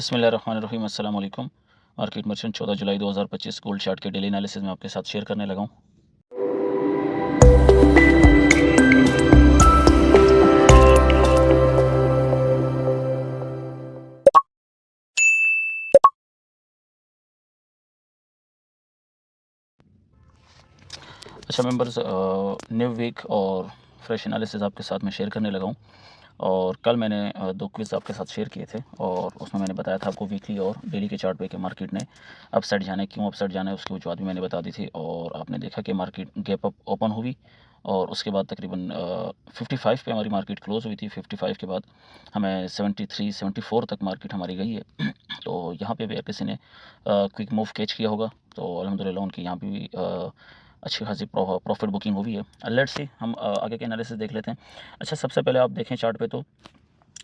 बिस्मिल्लाहिर्रहमानिर्रहीम अस्सलाम वालेकुम। मार्केट मर्चेंट 14 जुलाई 2025 गोल्ड चार्ट के डेली एनालिसिस में आपके साथ शेयर करने लगा हूँ। अच्छा मेंबर्स, न्यू वीक और फ्रेश एनालिसिस आपके साथ में शेयर करने लगा हूँ। और कल मैंने दो क्विज़ आपके साथ शेयर किए थे और उसमें मैंने बताया था आपको वीकली और डेली के चार्ट पे कि मार्केट ने अपसाइड जाना है, क्यों अपसाइड जाना है उसकी वजूहत भी मैंने बता दी थी। और आपने देखा कि मार्केट गैप अप ओपन हुई और उसके बाद तकरीबन 55 पे हमारी मार्केट क्लोज़ हुई थी। 55 के बाद हमें 73 74 तक मार्केट हमारी गई है। तो यहाँ पे भी अगर किसी ने क्विक मूव कैच किया होगा तो अल्हम्दुलिल्लाह उनकी यहाँ पे भी अच्छी खासी प्रॉफिट बुकिंग हुई है। लेट्स सी हम आगे के एनालिसिस देख लेते हैं। अच्छा, सबसे पहले आप देखें चार्ट पे तो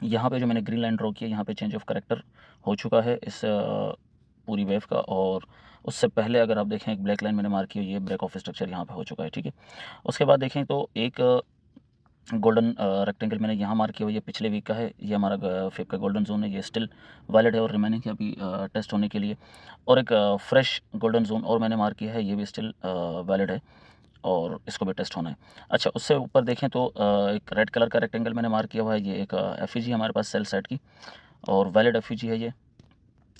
यहाँ पे जो मैंने ग्रीन लाइन ड्रॉ की है यहाँ पे चेंज ऑफ करेक्टर हो चुका है इस पूरी वेव का। और उससे पहले अगर आप देखें एक ब्लैक लाइन मैंने मार्क की हुई है, ब्रेक ऑफ स्ट्रक्चर यहाँ पे हो चुका है, ठीक है। उसके बाद देखें तो एक गोल्डन रेक्टेंगल मैंने यहाँ मार्क किया हुआ, ये पिछले वीक का है, ये हमारा फेब का गोल्डन जोन है, ये स्टिल वैलिड है और रिमेनिंग है अभी टेस्ट होने के लिए। और एक फ्रेश गोल्डन जोन और मैंने मार्क किया है, ये भी स्टिल वैलिड है और इसको भी टेस्ट होना है। अच्छा, उससे ऊपर देखें तो एक रेड कलर का रेक्टेंगल मैंने मार्क किया हुआ है, ये एक एफईजी हमारे पास सेल साइड की और वैलिड एफईजी है। ये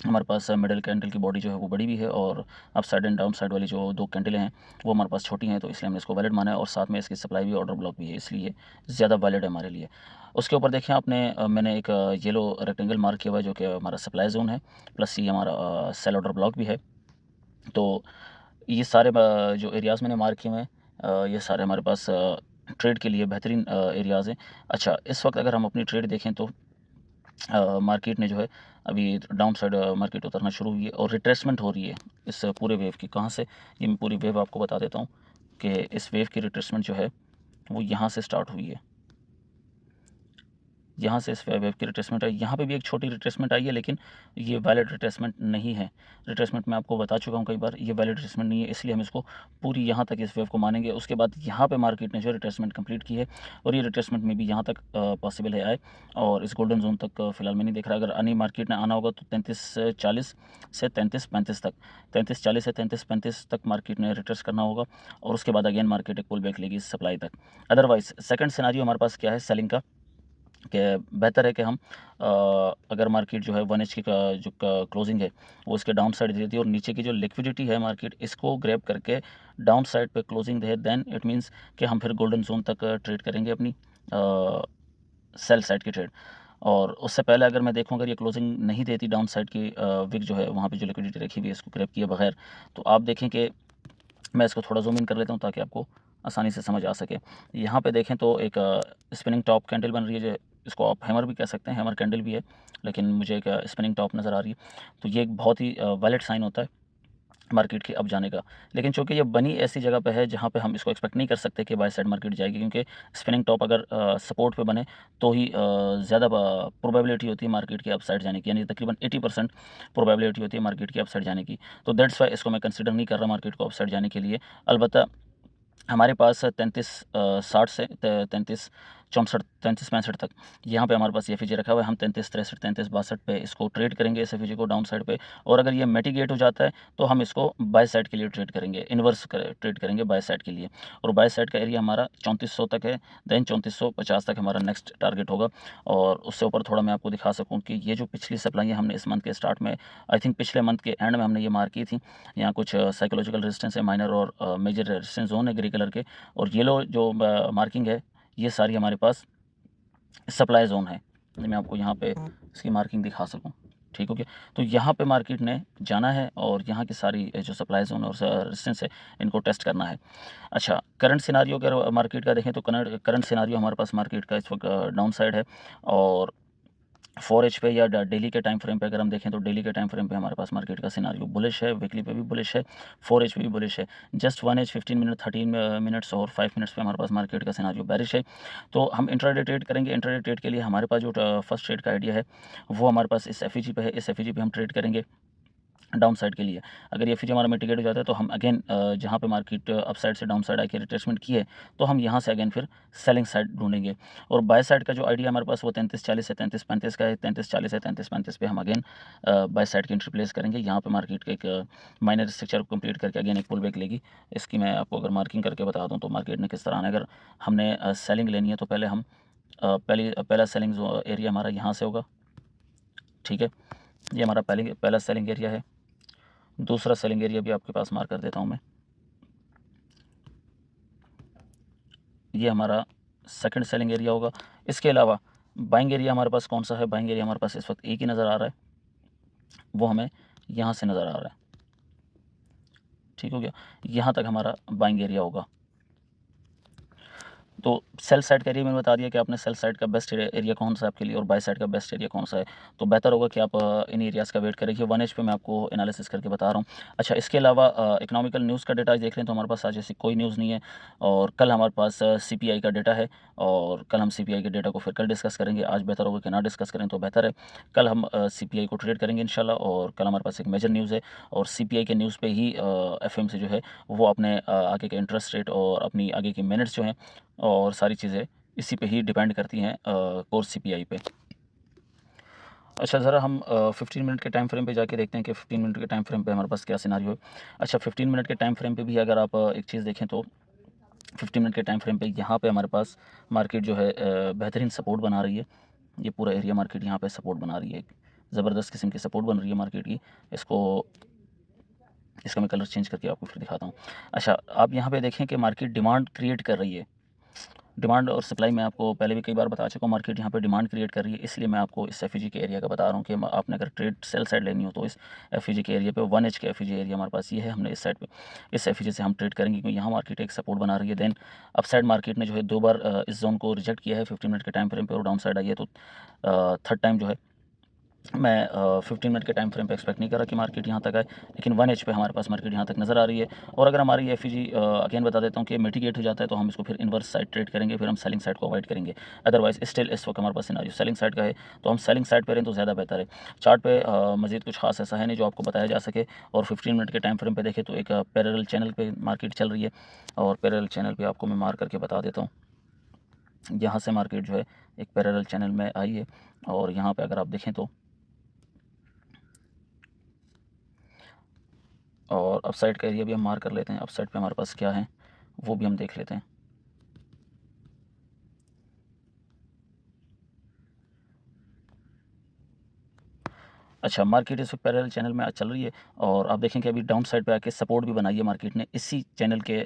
हमारे पास मिडिल कैंडल की बॉडी जो है वो बड़ी भी है और up side and down side वाली जो दो कैंडलें हैं वो हमारे पास छोटी हैं, तो इसलिए हमने इसको वैलिड माना है और साथ में इसकी सप्लाई भी ऑर्डर ब्लॉक भी है, इसलिए ज़्यादा वैलिड है हमारे लिए। उसके ऊपर देखें आपने मैंने एक येलो रेक्टेंगल मार्क किया हुआ है जो कि हमारा सप्लाई जोन है, प्लस ये हमारा सेल ऑर्डर ब्लॉक भी है। तो ये सारे जो एरियाज़ मैंने मार्क किए हुए हैं ये सारे हमारे पास ट्रेड के लिए बेहतरीन एरियाज़ हैं। अच्छा, इस वक्त अगर हम अपनी ट्रेड देखें तो मार्केट ने जो है अभी डाउन साइड मार्केट उतरना शुरू हुई है और रिट्रेसमेंट हो रही है इस पूरे वेव की। कहाँ से, ये मैं पूरी वेव आपको बता देता हूँ कि इस वेव की रिट्रेसमेंट जो है वो यहाँ से स्टार्ट हुई है, यहाँ से इस वेव की रिट्रेसमेंट आई, यहाँ पे भी एक छोटी रिट्रेसमेंट आई है, लेकिन ये वैलिड रिट्रेसमेंट नहीं है। रिट्रेसमेंट मैं आपको बता चुका हूँ कई बार, ये वैलिड रिट्रेसमेंट नहीं है, इसलिए हम इसको पूरी यहाँ तक इस वेव को मानेंगे। उसके बाद यहाँ पे मार्केट ने जो रिट्रेसमेंट कंप्लीट की है और ये रिट्रेसमेंट में भी यहाँ तक पॉसिबल है आए और इस गोल्डन जोन तक फिलहाल मैं नहीं देख रहा। अगर अन्य मार्केट ने आना होगा तो 3340 से 3335 तक, 3340 से 3335 तक मार्केट ने रिट्रेस करना होगा और उसके बाद अगेन मार्केट एक पुल बैक लेगी सप्लाई तक। अदरवाइज सेकंड सिनेरियो हमारे पास क्या है सेलिंग का, कि बेहतर है कि हम अगर मार्केट जो है 1H की का जो क्लोजिंग है वो इसके डाउन साइड दे दी और नीचे की जो लिक्विडिटी है मार्केट इसको ग्रैब करके डाउन साइड पे क्लोजिंग दे, देन इट मींस कि हम फिर गोल्डन जोन तक ट्रेड करेंगे अपनी सेल साइड की ट्रेड। और उससे पहले अगर मैं देखूं अगर ये क्लोजिंग नहीं देती डाउन साइड की विक जो है वहाँ पे जो लिक्विडिटी रखी हुई है इसको ग्रैब किए बगैर, तो आप देखें कि मैं इसको थोड़ा ज़ूम इन कर लेता हूँ ताकि आपको आसानी से समझ आ सके। यहाँ पे देखें तो एक स्पिनिंग टॉप कैंडल बन रही है, जो इसको आप हैमर भी कह सकते हैं, हैमर कैंडल भी है, लेकिन मुझे एक स्पिनिंग टॉप नज़र आ रही है। तो ये एक बहुत ही वैलिड साइन होता है मार्केट की अप जाने का। लेकिन चूँकि ये बनी ऐसी जगह पे है जहाँ पे हम इसको एक्सपेक्ट नहीं कर सकते कि बाय साइड मार्केट जाएगी, क्योंकि स्पिनिंग टॉप अगर सपोर्ट पे बने तो ही ज़्यादा प्रोबेबिलिटी होती है मार्केट की अप साइड जाने की, यानी तकरीबन 80% प्रोबेबिलिटी होती है मार्केट की अप साइड जाने की। तो दैट्स वाई इसको मैं कंसिडर नहीं कर रहा मार्केट को अप साइड जाने के लिए। अलबत्ता हमारे पास 3360 से 3364 3365 तक यहाँ पे हमारे पास ये एफईजी रखा हुआ है। हम 3363 3362 पे इसको ट्रेड करेंगे इस एफईजी को डाउन साइड पे, और अगर ये मिटिगेट हो जाता है तो हम इसको बाय साइड के लिए ट्रेड करेंगे, इन्वर्स ट्रेड करेंगे बाय साइड के लिए। और बाय साइड का एरिया हमारा 3400 तक है, देन 3450 तक हमारा नेक्स्ट टारगेट होगा। और उससे ऊपर थोड़ा मैं आपको दिखा सकूँ कि ये जो पिछली सप्लाई हमने इस मंथ के स्टार्ट में, आई थिंक पिछले मंथ के एंड में हमने ये मार्क की थी, यहाँ कुछ साइकोलॉजिकल रेजिस्टेंस है माइनर और मेजर रेजिस्टेंस जोन है ग्रे कलर के, और येलो जो मार्किंग है ये सारी हमारे पास सप्लाई जोन है। मैं आपको यहाँ पे इसकी मार्किंग दिखा सकूँ, ठीक हो गया। तो यहाँ पे मार्केट ने जाना है और यहाँ की सारी जो सप्लाई जोन और रेजिस्टेंस है इनको टेस्ट करना है। अच्छा, करंट सिनारियो अगर मार्केट का देखें तो करंट सिनारियो हमारे पास मार्केट का इस वक्त डाउन साइड है। और 4H पे या डेली के टाइम फ्रेम पे अगर हम देखें तो डेली के टाइम फ्रेम पे हमारे पास मार्केट का सिनारियो बुलिश है, वीकली पे भी बुलिश है, 4H पे भी बुलिश है। जस्ट 1H 15 मिनट 13 मिनट्स और 5 मिनट्स पे हमारे पास मार्केट का सिनारियो बेरिश है। तो हम इंट्राडे ट्रेड करेंगे। इंट्राडे ट्रेड के लिए हमारे पास जो फर्स्ट ट्रेड का आइडिया है वो हमारे पास इस एफईजी पे है, इस एफईजी पे हम ट्रेड करेंगे। डाउन साइड के लिए। अगर ये एफ हमारा मिटिगेट हो जाता है तो हम अगेन जहाँ पे मार्केट अप साइड से डाउन साइड आके रिट्रेसमेंट की है तो हम यहाँ से अगेन फिर सेलिंग साइड ढूंढेंगे। और बाय साइड का जो आइडिया हमारे पास वो 3340 है, 3335 का है, 3340 है, 3335 पे हम अगेन बाय साइड की एंट्री प्लेस करेंगे। यहाँ पे मार्केट का एक माइनर स्ट्रक्चर को कंप्लीट करके अगेन एक पुल बैक लेगी। इसकी मैं आपको अगर मार्किंग करके बता दूँ तो मार्केट ने किस तरह आना है। अगर हमने सेलिंग लेनी है तो पहले हम पहला सेलिंग जो एरिया हमारा यहाँ से होगा, ठीक है। ये हमारा पहला सेलिंग एरिया है। दूसरा सेलिंग एरिया भी आपके पास मार्क कर देता हूँ मैं, ये हमारा सेकंड सेलिंग एरिया होगा। इसके अलावा बाइंग एरिया हमारे पास कौन सा है? बाइंग एरिया हमारे पास इस वक्त एक ही नज़र आ रहा है, वो हमें यहाँ से नज़र आ रहा है, ठीक हो गया। यहाँ तक हमारा बाइंग एरिया होगा। तो सेल साइड का एरिया मैंने बता दिया कि आपने सेल साइड का बेस्ट एरिया कौन सा है आपके लिए और बाय साइड का बेस्ट एरिया कौन सा है। तो बेहतर होगा कि आप इन एरियाज़ का वेट करें। 1 एज पे मैं आपको एनालिसिस करके बता रहा हूँ। अच्छा, इसके अलावा इकोनॉमिकल न्यूज़ का डेटा देख रहे हैं तो हमारे पास आज ऐसी कोई न्यूज़ नहीं है। और कल हमारे पास CPI का डेटा है और कल हम CPI के डेटा को फिर कल डिस्कस करेंगे। आज बेहतर होगा कि ना डिस्कस करें तो बेहतर है। कल हम CPI को ट्रेड करेंगे इंशाल्लाह। और कल हमारे पास एक मेजर न्यूज़ है और CPI के न्यूज़ पे ही FOMC जो है वो अपने आगे के इंटरेस्ट रेट और अपनी आगे की मिनट्स जो हैं और सारी चीज़ें इसी पे ही डिपेंड करती हैं कोर CPI पे। अच्छा, ज़रा हम 15 मिनट के टाइम फ्रेम पे जाके देखते हैं कि 15 मिनट के टाइम फ्रेम पे हमारे पास क्या सिनारियो है। अच्छा, 15 मिनट के टाइम फ्रेम पे भी अगर आप एक चीज़ देखें तो 15 मिनट के टाइम फ्रेम पे यहाँ पे हमारे पास मार्केट जो है बेहतरीन सपोर्ट बना रही है। ये पूरा एरिया मार्केट यहाँ पे सपोर्ट बना रही है, ज़बरदस्त किस्म की सपोर्ट बन रही है मार्केट की। इसका मैं कलर चेंज करके आपको फिर दिखाता हूँ। अच्छा, आप यहाँ पे देखें कि मार्केट डिमांड क्रिएट कर रही है। डिमांड और सप्लाई मैं आपको पहले भी कई बार बता चुका हूँ। मार्केट यहाँ पे डिमांड क्रिएट कर रही है, इसलिए मैं आपको इस एफईजी के एरिया का बता रहा हूँ कि आपने अगर ट्रेड सेल साइड लेनी हो तो इस एफईजी के एरिया पे 1H के एफईजी एरिया हमारे पास ये है। हमने इस साइड पे इस एफईजी से हम ट्रेड करेंगे क्योंकि यहाँ मार्केट एक सपोर्ट बना रही है। देन अप साइड मार्केट ने जो है 2 बार इस जोन को रिजेक्ट किया है 15 मिनट के टाइम फ्रेम पे और डाउन साइड आई है। तो थर्ड टाइम जो है मैं 15 मिनट के टाइम फ्रेम पे एक्सपेक्ट नहीं कर रहा कि मार्केट यहाँ तक आए, लेकिन 1H पे हमारे पास मार्केट यहाँ तक नज़र आ रही है। और अगर हमारी एफईजी अगेन बता देता हूँ कि मिटिगेट हो जाता है तो हम इसको फिर इन्वर्स साइड ट्रेड करेंगे, फिर हम सेलिंग साइड को अवॉइड करेंगे। अदरवाइज स्टिल इस वक्त हमारे पास सिनारियो सेलिंग साइड का है तो हम सेलिंग साइड पर रहें तो ज़्यादा बेहतर है। चार्ट पे मज़ीद कुछ खास ऐसा है नहीं जो आपको बताया जा सके। और 15 मिनट के टाइम फ्रेम पे देखें तो एक पैरेलल चैनल पे मार्केट चल रही है और पैरेलल चैनल पे आपको मैं मार्क करके बता देता हूँ। यहाँ से मार्केट जो है एक पैरेलल चैनल में आई है और यहाँ पे अगर आप देखें तो और अपसाइड का एरिया भी हम मार्क कर लेते हैं। अपसाइड पे हमारे पास क्या है वो भी हम देख लेते हैं। अच्छा, मार्केट इस वक्त पैरेलल चैनल में चल रही है और आप देखें कि अभी डाउन साइड पे आके सपोर्ट भी बनाई है मार्केट ने। इसी चैनल के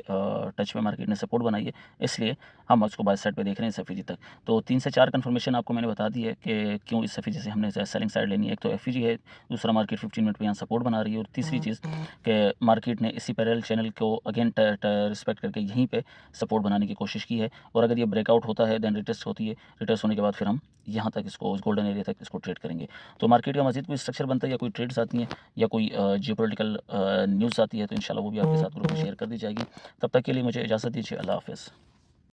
टच में मार्केट ने सपोर्ट बनाई है, इसलिए हम उसको बाय साइड पे देख रहे हैं इस एफईजी तक। तो 3 से 4 कन्फर्मेशन आपको मैंने बता दी है कि क्यों इस एफईजी से हमने सेलिंग साइड लेनी है। एक तो एफईजी है, दूसरा मार्केट 15 मिनट पे यहाँ सपोर्ट बना रही है और तीसरी चीज़ कि मार्केट ने इसी पैरेलल चैनल को अगेन रिस्पेक्ट करके यहीं पर सपोर्ट बनाने की कोशिश की है। और अगर ये ब्रेकआउट होता है देन रिटेस्ट होती है, रिटेस्ट होने के बाद फिर हम यहाँ तक इसको, इस गोल्डन एरिया तक इसको ट्रेड करेंगे। तो मार्केट का मज़ीद कोई स्ट्रक्चर बनता है या कोई ट्रेड्स आती हैं या कोई जियोपॉलिटिकल न्यूज़ आती है तो इंशाल्लाह वो भी आपके साथ ग्रुप में शेयर कर दी जाएगी। तब तक के लिए मुझे इजाज़त दीजिए। अल्लाह हाफ़िज़।